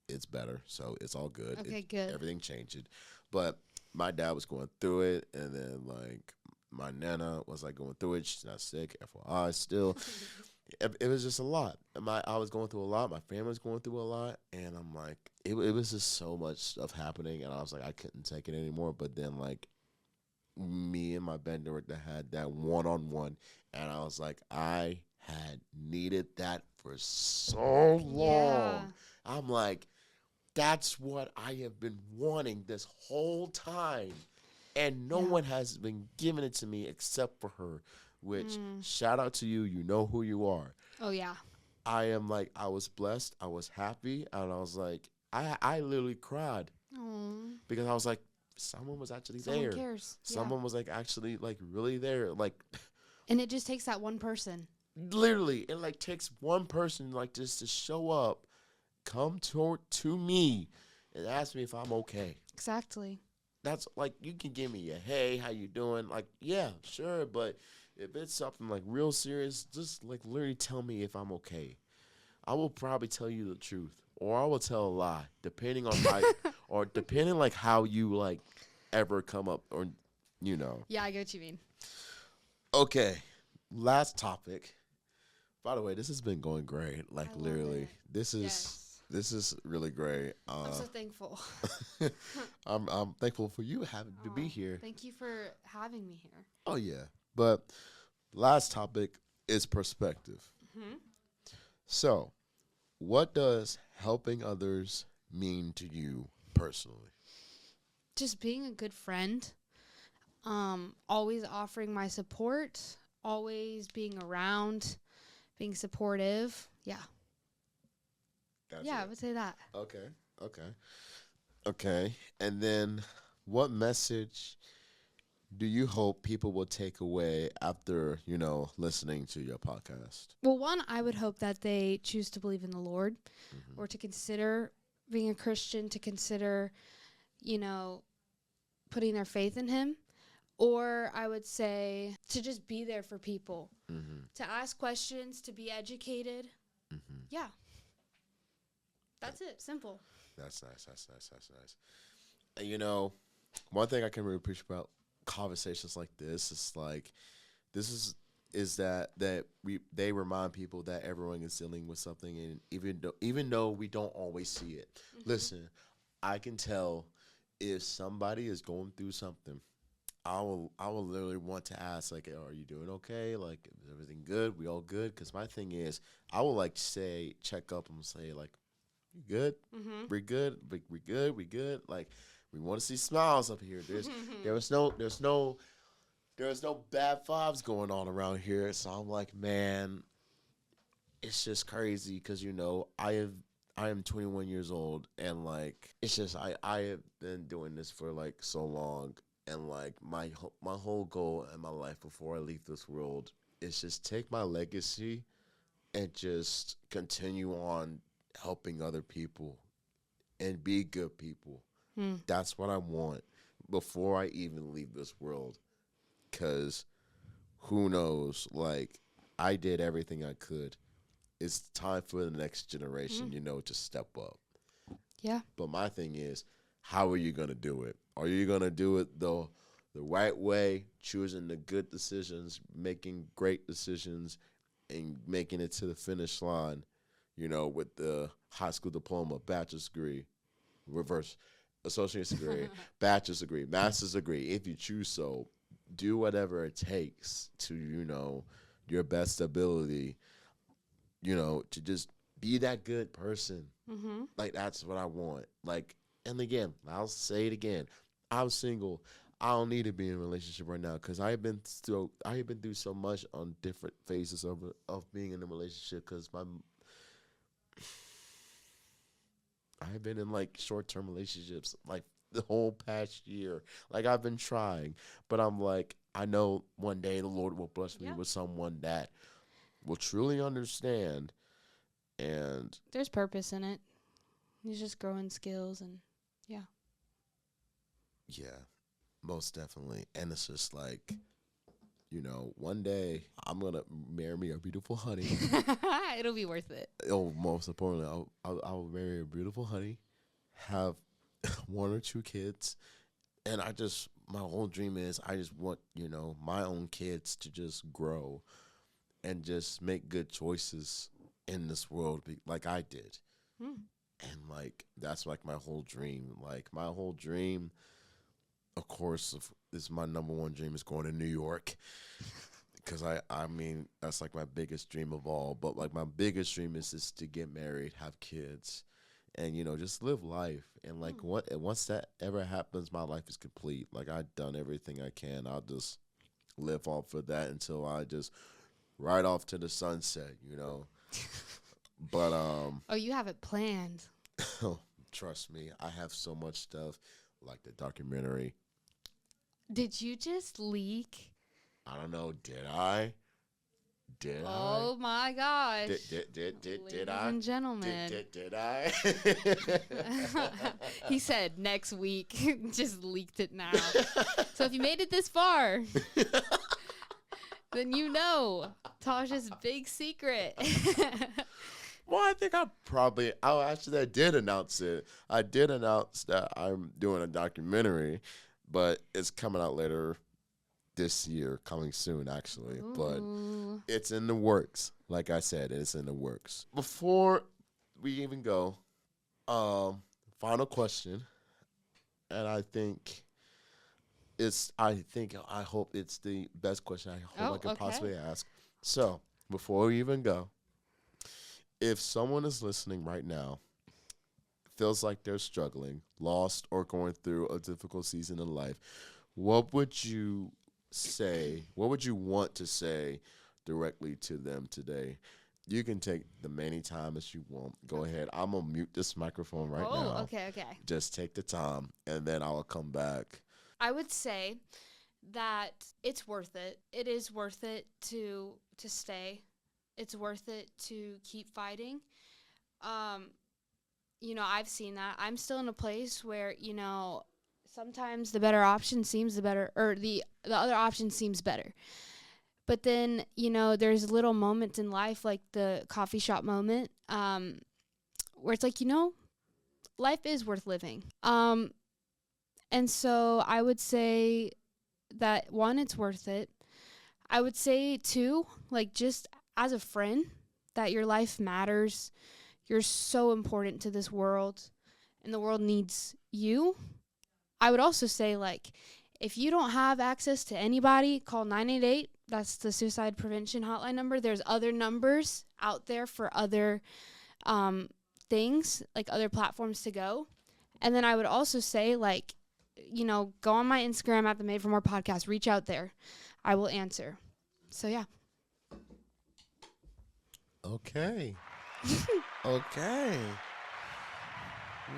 it's better, so it's all good. Okay, good. Everything changed, but my dad was going through it, and then like my nana was like going through it. She's not sick, FYI. Still, it was just a lot. I was going through a lot. My family was going through a lot, and I'm like, it was just so much stuff happening, and I was like, I couldn't take it anymore. But then like me and my band director had that one-on-one, and I was like, I had needed that for so long. I'm like, that's what I have been wanting this whole time. And no one has been giving it to me except for her, which shout out to you. You know who you are. Oh, yeah. I am like, I was blessed. I was happy. And I was like, I literally cried Oh. because I was like, someone was actually Someone there. cares. Someone was like actually like really there. Like, And it just takes that one person. literally, it like takes one person like just to show up, come to me and ask me if I'm okay. Exactly. That's like, you can give me a hey, how you doing? Like, yeah, sure, but if it's something like real serious, just like literally tell me if I'm okay. I will probably tell you the truth, or I will tell a lie, depending on how, or depending like how you like ever come up, or Yeah, I get what you mean. Okay, last topic. By the way, this has been going great. Like I love literally, it. this is Yes. this is really great. I'm so thankful. I'm thankful for you having to be Aw, here. Thank you for having me here. Oh yeah, but last topic is perspective. Hmm. So, what does helping others mean to you personally? Just being a good friend. Always offering my support. Always being around. Being supportive. Yeah. That's Yeah, I it. would say that. Okay. Okay. Okay. And then what message do you hope people will take away after, listening to your podcast? Well, one, I would hope that they choose to believe in the Lord Mm-hmm. or to consider being a Christian, to consider, you know, putting their faith in Him. Or I would say to just be there for people, Mm-hmm. to ask questions, to be educated. Mm-hmm. Yeah, that's it. Simple. That's nice. That's nice. That's nice. And, one thing I can really appreciate about conversations like this is like this is that they remind people that everyone is dealing with something, and even though we don't always see it. Mm-hmm. Listen, I can tell if somebody is going through something. I will literally want to ask, like, are you doing okay? Like, is everything good? We all good? Because my thing is, I will like say check up and say like, you good? Mm-hmm. We're good. We good. We good. Like, we want to see smiles up here. There's no bad vibes going on around here. So I'm like, man, it's just crazy because I am 21 years old, and like it's just I have been doing this for like so long, and like my whole goal in my life before I leave this world is just take my legacy and just continue on helping other people and be good people. Hmm. That's what I want before I even leave this world. Cause who knows? Like, I did everything I could. It's time for the next generation, Hmm. to step up. Yeah. But my thing is, how are you gonna do it? Are you gonna do it the right way, choosing the good decisions, making great decisions, and making it to the finish line? With the high school diploma, bachelor's degree, reverse associate's degree, bachelor's degree, master's degree. If you choose so, do whatever it takes to your best ability. To just be that good person. Mm-hmm. Like, that's what I want. Like, and again, I'll say it again. I'm single. I don't need to be in a relationship right now because I have been through so much on different phases of being in a relationship because I've been in like short term relationships like the whole past year. Like, I've been trying, but I'm like, I know one day the Lord will bless me Yeah. with someone that will truly understand. And There's purpose in it. He's just growing skills and yeah. yeah, most definitely. And it's just like, one day I'm gonna marry me a beautiful honey. It'll be worth it. Oh, most importantly, I'll marry a beautiful honey, have one or two kids, and my whole dream is I just want my own kids to just grow and just make good choices in this world, like I did. Hmm. And like that's like my whole dream. Like my whole dream, of course, is my number one dream is going to New York. Because I mean that's like my biggest dream of all. But like my biggest dream is just to get married, have kids, and just live life. And like once that ever happens, my life is complete. Like I've done everything I can. I'll just live off of that until I just ride off to the sunset. But Oh, you have it planned. trust me, I have so much stuff like the documentary. Did you just leak? I don't know. Did I? Did Oh my gosh. did Ladies I? and gentlemen. Did I? He said next week. Just leaked it now. So if you made it this far, then Todj's big secret. Well, I think I did announce it. I did announce that I'm doing a documentary, but it's coming out later this year, coming soon, actually. But Ooh. it's in the works. Like I said, it's in the works. Before we even go, final question, and I hope it's the best question I hope I could possibly ask. So, before we even go, if someone is listening right now, feels like they're struggling, lost, or going through a difficult season in life, what would you say? What would you want to say directly to them today? You can take the many time as you want. Go ahead. I'm gonna mute this microphone right Oh, now. okay, okay. Just take the time, and then I'll come back. I would say that it's worth it. It is worth it to stay. It's worth it to keep fighting. Um, I've seen that. I'm still in a place where, sometimes the better option seems the better, or the other option seems better. But then, there's little moments in life, like the coffee shop moment, where it's like, life is worth living. And so I would say that, one, it's worth it. I would say, two, like, just as a friend, that your life matters. You're so important to this world, and the world needs you. I would also say, like, if you don't have access to anybody, call 988. That's the suicide prevention hotline number. There's other numbers out there for other things, like other platforms to go. And then I would also say, like, go on my Instagram at the Made for More podcast. Reach out there. I will answer. So, yeah. Okay. Okay.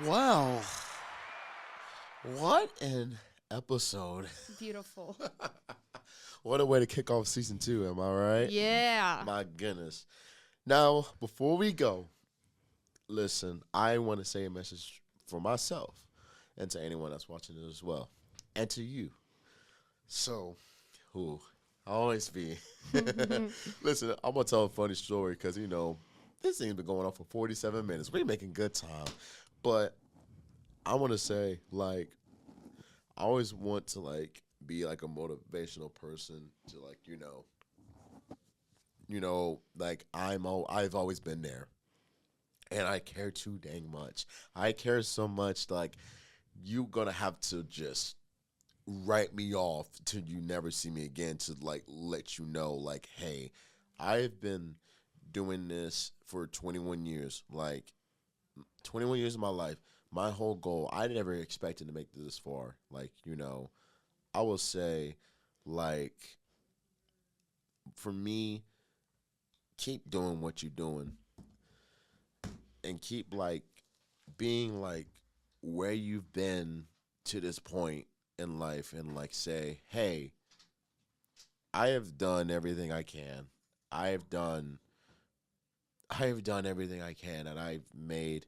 Wow. What an episode. Beautiful. What a way to kick off season 2, am I right? Yeah. My goodness. Now, before we go, listen, I want to say a message for myself and to anyone that's watching it as well, and to you. So, I always be. Listen, I'm going to tell a funny story because, this thing's been going on for 47 minutes. We're making good time. But I want to say, like, I always want to, like, be, like, a motivational person to, like, like, I've always been there. And I care too dang much. I care so much, like, you going to have to just write me off till you never see me again to, like, let you know, like, hey, I've been doing this for 21 years. Like, 21 years of my life, my whole goal, I never expected to make this far. Like, I will say, like, for me, keep doing what you're doing and keep, like, being, like, where you've been to this point in life and, like, say, hey, I have done everything I can. I have done everything I can, and I've made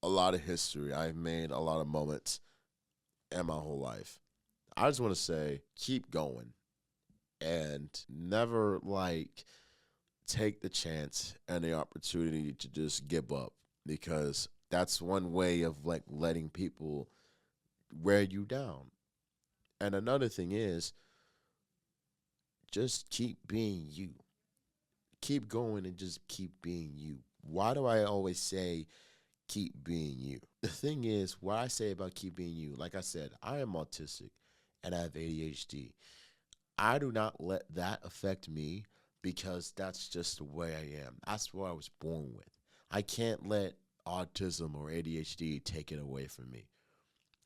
a lot of history. I've made a lot of moments in my whole life. I just want to say, keep going and never, like, take the chance and the opportunity to just give up, because that's one way of, like, letting people wear you down. And another thing is, just keep being you. Keep going and just keep being you. Why do I always say keep being you? The thing is, what I say about keep being you, like I said, I am autistic and I have ADHD. I do not let that affect me because that's just the way I am. That's what I was born with. I can't let autism or ADHD take it away from me.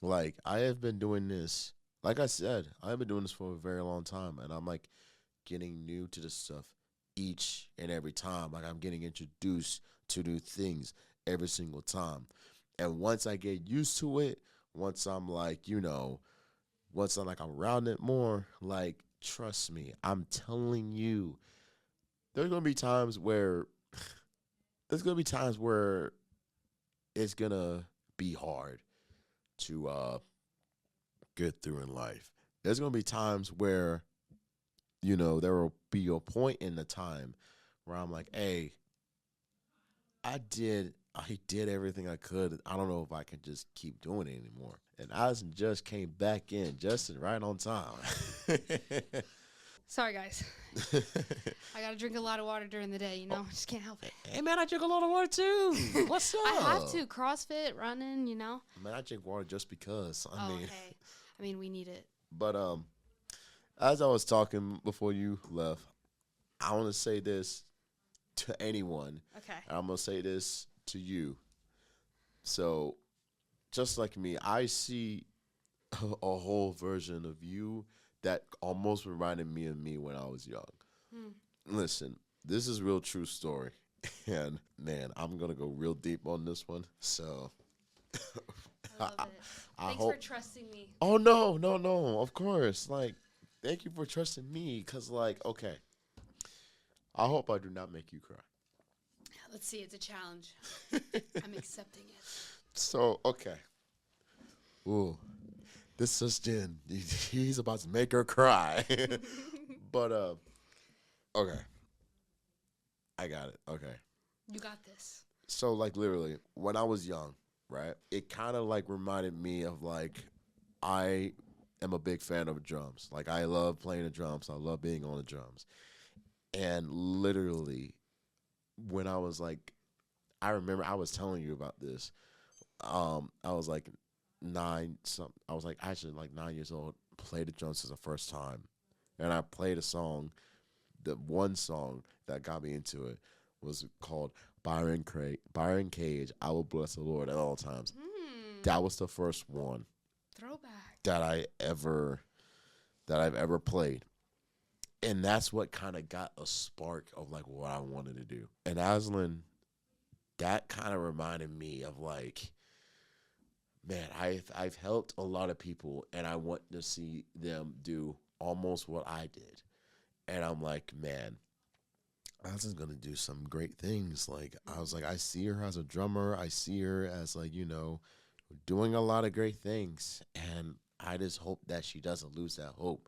Like, I have been doing this, like I said, I've been doing this for a very long time, and I'm, like, getting new to this stuff each and every time. Like, I'm getting introduced to new things every single time. And once I get used to it, once I'm like, once I'm like around it more, like, trust me, I'm telling you, there's gonna be times where it's gonna be hard to get through in life. There's gonna be times where, there will be a point in the time where I'm like, hey, I did everything I could. I don't know if I can just keep doing it anymore. And I just came back in just right on time. Sorry, guys. I got to drink a lot of water during the day, Just can't help it. Hey, man, I drink a lot of water, too. What's up? I have to. CrossFit, running, Man, I drink water just because. I mean, we need it. But as I was talking before you left, I want to say this to anyone. Okay. And I'm going to say this to you. So, just like me, I see a whole version of you that almost reminded me of me when I was young. Listen, this is real true story. And man, I'm gonna go real deep on this one. So I I, love I it. I Thanks for hope. trusting me. Oh no, no, no! Of course, like, thank you for trusting me. Cause like, okay, I hope I do not make you cry. Let's see, it's a challenge. I'm accepting it. So okay, ooh, this is Jen. He's about to make her cry. But okay, I got it. Okay, You got this. so like literally, when I was young, right, it kind of like reminded me of like I am a big fan of drums. Like I love playing the drums. I love being on the drums. And literally, when I was like, I remember I was telling you about this. I was like nine. Some I was like actually like 9 years old. Played the drums for the first time, and I played a song. The one song that got me into it was called Byron Cage. I will bless the Lord at all times. Hmm. That was the first one Throwback. that I've ever played. And that's what kind of got a spark of like what I wanted to do. And Aslin, that kind of reminded me of like, man, I've helped a lot of people, and I want to see them do almost what I did. And I'm like, man, Aslin's gonna do some great things. Like I was like, I see her as a drummer. I see her as like doing a lot of great things, and I just hope that she doesn't lose that hope.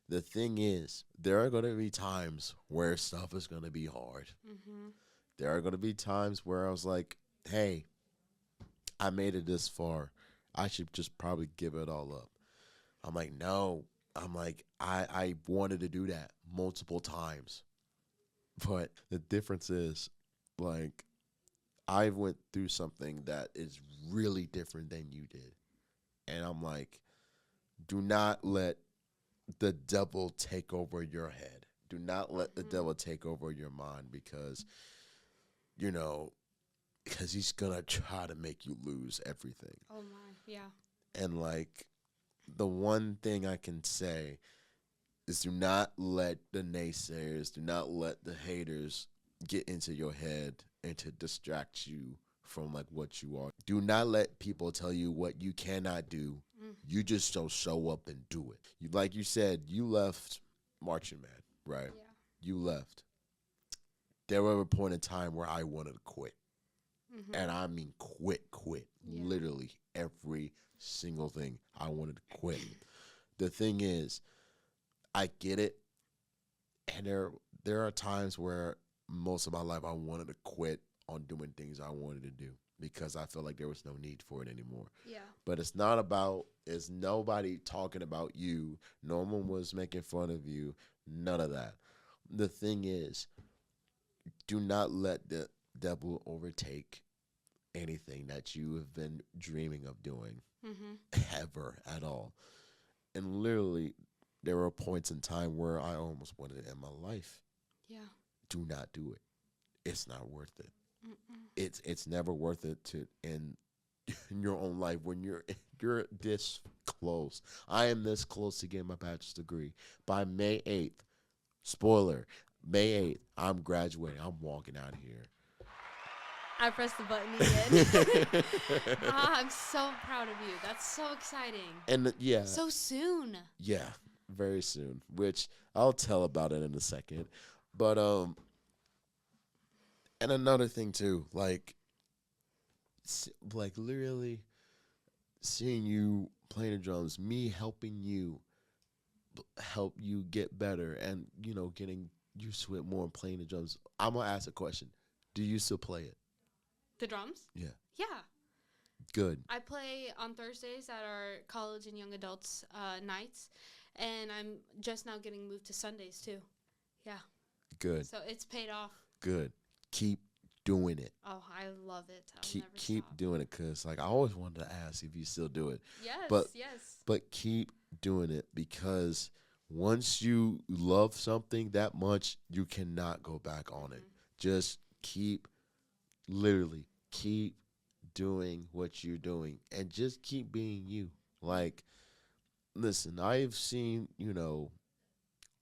The thing is, there are going to be times where stuff is going to be hard. Mm-hmm. There are going to be times where I was like, hey, I made it this far. I should just probably give it all up. I'm like, no. I'm like, I wanted to do that multiple times. But the difference is, like, I went through something that is really different than you did. And I'm like, do not let the devil take over your head. Do not let the Mm-hmm. devil take over your mind you know, because he's gonna try to make you lose everything. Oh my. Yeah. And like the one thing I can say is do not let the naysayers, do not let the haters get into your head and to distract you from like what you are. Do not let people tell you what you cannot do. Mm. You just don't show up and do it. You like you said, you left marching man, right? Yeah. You left. There was a point in time where I wanted to quit. Mm-hmm. And I mean quit. Yeah. Literally every single thing I wanted to quit. The thing is, I get it, and there are times where most of my life I wanted to quit on doing things I wanted to do because I felt like there was no need for it anymore. Yeah. But it's nobody talking about you. No one was making fun of you. None of that. The thing is, do not let the devil overtake anything that you have been dreaming of doing Mm-hmm. ever at all. And literally, there were points in time where I almost wanted to end my life. Yeah. Do not do it. It's not worth it. Mm-mm. It's never worth it to end in your own life when you're this close. I am this close to getting my bachelor's degree. By May 8th, spoiler, May 8th, I'm graduating. I'm walking out of here. I pressed the button again. I'm so proud of you. That's so exciting. And yeah, So soon. yeah, very soon, which I'll tell about it in a second. But and another thing too, like literally seeing you playing the drums, me helping you help you get better and getting used to it more and playing the drums. I'm gonna ask a question. Do you still play it? The drums? Yeah. Yeah. Good. I play on Thursdays at our college and young adults nights, and I'm just now getting moved to Sundays too. Yeah. Good. So it's paid off. Good. Keep doing it. Oh, I love it. I'll Keep never keep stop. doing it because like I always wanted to ask if you still do it. Yes, But yes. but keep doing it because once you love something that much, you cannot go back on it. Just literally keep doing what you're doing and just keep being you. Like, listen, I've seen,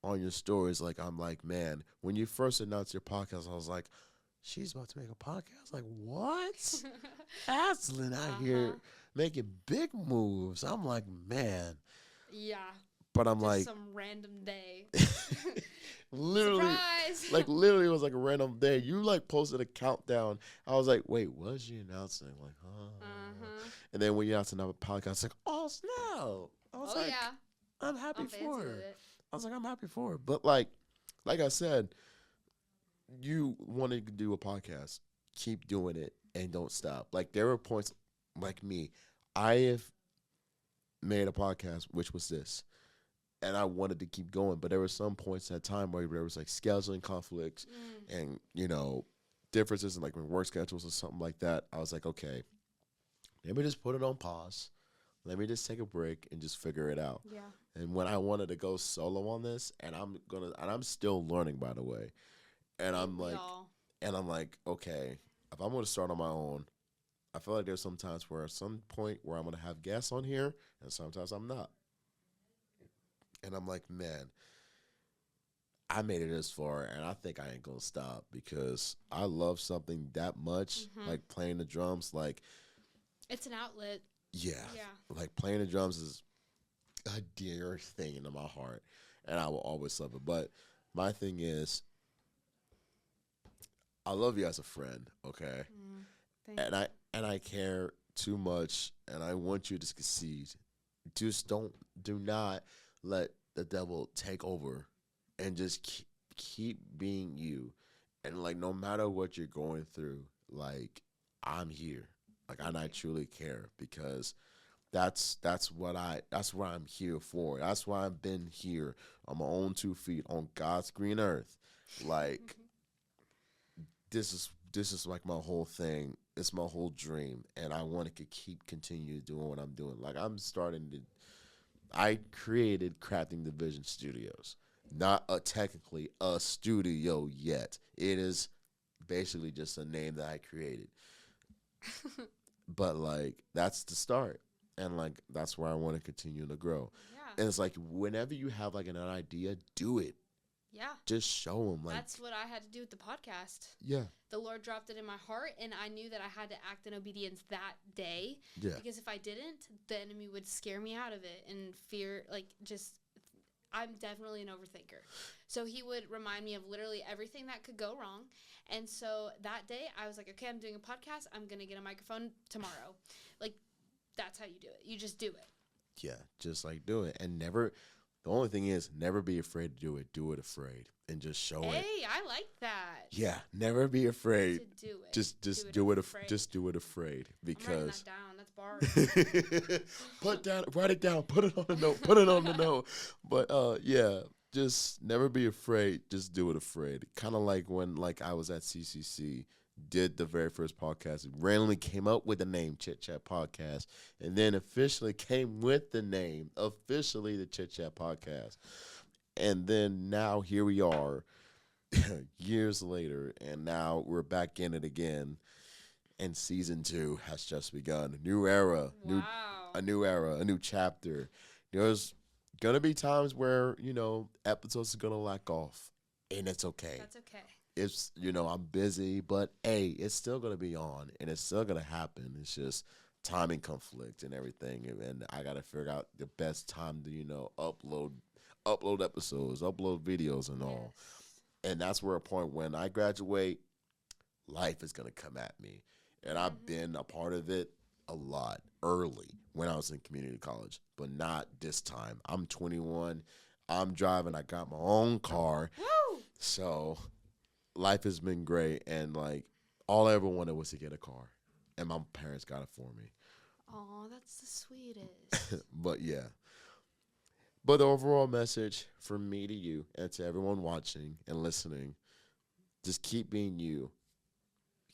on your stories, like, I'm like, man, when you first announced your podcast, I was like, she's about to make a podcast. Like, what? Aslin out here making big moves. I'm like, man. Yeah. But I'm Just like, some random day. literally, Surprise! like literally, it was like a random day. You like posted a countdown. I was like, wait, what is she announcing? Like, And then when you announced another podcast, it's like, oh snap! I was like, yeah. I'm happy I'm fancy for with her. it. I was like, I'm happy for her. But like I said, you wanted to do a podcast, keep doing it and don't stop. Like there were points like me, I have made a podcast, which was this, and I wanted to keep going, but there were some points at time where there was like scheduling conflicts and, differences in like work schedules or something like that. I was like, okay, let me just put it on pause. Let me just take a break and just figure it out. Yeah. And when I wanted to go solo on this, and I'm still learning, by the way. And I'm like, okay, if I'm gonna start on my own, I feel like there's some times where at some point where I'm gonna have guests on here, and sometimes I'm not. And I'm like, man, I made it this far, and I think I ain't gonna stop because I love something that much, like playing the drums. Like, it's an outlet. Yeah. Like playing the drums is a dear thing in my heart, and I will always love it. But my thing is, I love you as a friend, okay? And I care too much, and I want you to succeed. Just do not let the devil take over, and just keep being you. And like no matter what you're going through, like I'm here. Like I truly care because that's what I'm here for. That's why I've been here on my own 2 feet on God's green earth. Like this is like my whole thing. It's my whole dream, and I want to continue doing what I'm doing. Like I created Crafting Division Studios, not technically a studio yet. It is basically just a name that I created. But like that's the start, and like that's where I want to continue to grow. Yeah. And it's like whenever you have like an idea, do it. Yeah. Just show them. Like that's what I had to do with the podcast. Yeah. The Lord dropped it in my heart, and I knew that I had to act in obedience that day. Yeah. Because if I didn't, the enemy would scare me out of it and fear, like just. I'm definitely an overthinker. So he would remind me of literally everything that could go wrong. And so that day I was like, okay, I'm doing a podcast. I'm going to get a microphone tomorrow. Like, that's how you do it. You just do it. Yeah, just like do it. And the only thing is never be afraid to do it. Do it afraid and just show it. Hey, I like that. Yeah, never be afraid. To do it. Just do it afraid. Just do it afraid because I'm writing that down. That's bars. Write it down, put it on the note, put it on the note. But yeah, just never be afraid, just do it afraid. Kind of like when like I was at CCC, did the very first podcast, randomly came up with the name Chit Chat Podcast, and then officially came with the name, officially the Chit Chat Podcast. And then now here we are, years later, and now we're back in it again. And season 2 has just begun. New era, a new era, a new chapter. There's gonna be times where episodes are gonna lack off, and it's okay. That's okay. It's I'm busy, but hey, it's still gonna be on, and it's still gonna happen. It's just timing conflict and everything, and I gotta figure out the best time to upload episodes, upload videos, and all. And that's where a point when I graduate, life is gonna come at me. And I've been a part of it a lot early when I was in community college, but not this time. I'm 21. I'm driving. I got my own car. Woo! So life has been great. And, like, all I ever wanted was to get a car. And my parents got it for me. Oh, that's the sweetest. But, yeah. But the overall message from me to you and to everyone watching and listening, just keep being you.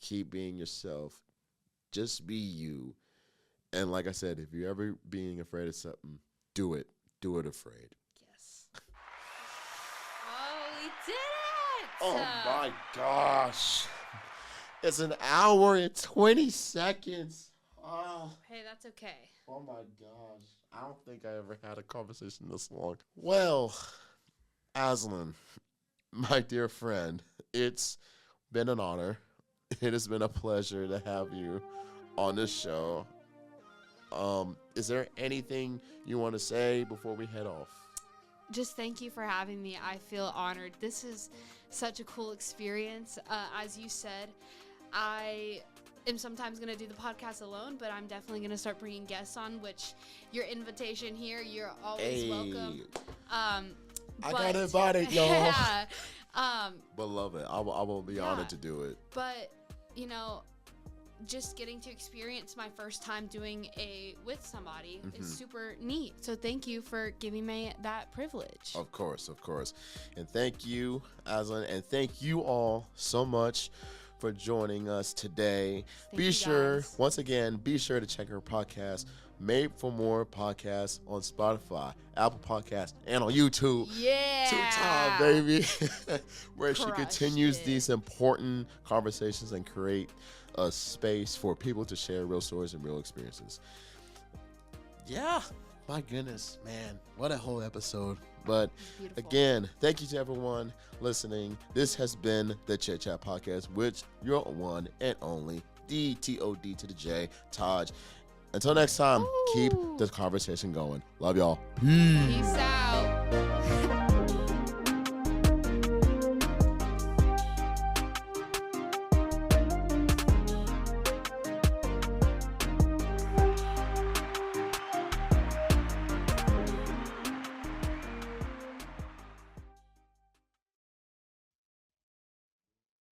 Keep being yourself. Just be you. And like I said, if you're ever being afraid of something, do it. Do it afraid. Yes. Oh, we did it! Oh, my gosh. It's an hour and 20 seconds. Oh. Hey, that's okay. Oh, my gosh. I don't think I ever had a conversation this long. Well, Aslin, my dear friend, it's been an honor. It has been a pleasure to have you on this show. Is there anything you want to say before we head off? Just thank you for having me. I feel honored. This is such a cool experience. As you said, I am sometimes going to do the podcast alone, but I'm definitely going to start bringing guests on, which your invitation here, you're always welcome. I got invited, y'all. Yeah. But love it. I will be honored to do it. But, you know, just getting to experience my first time doing with somebody is super neat. So thank you for giving me that privilege. Of course. And thank you, Aslin, and thank you all so much for joining us today. Be sure to check her podcast, Made for More podcast, on Spotify, Apple Podcasts, and on YouTube. Yeah. 2-time, baby. Where she continues these important conversations and create a space for people to share real stories and real experiences. Yeah. My goodness, man. What a whole episode. But again, thank you to everyone listening. This has been the Chit Chat Podcast with your one and only Todj to the J, Todj. Until next time, keep the conversation going. Love y'all. Peace out.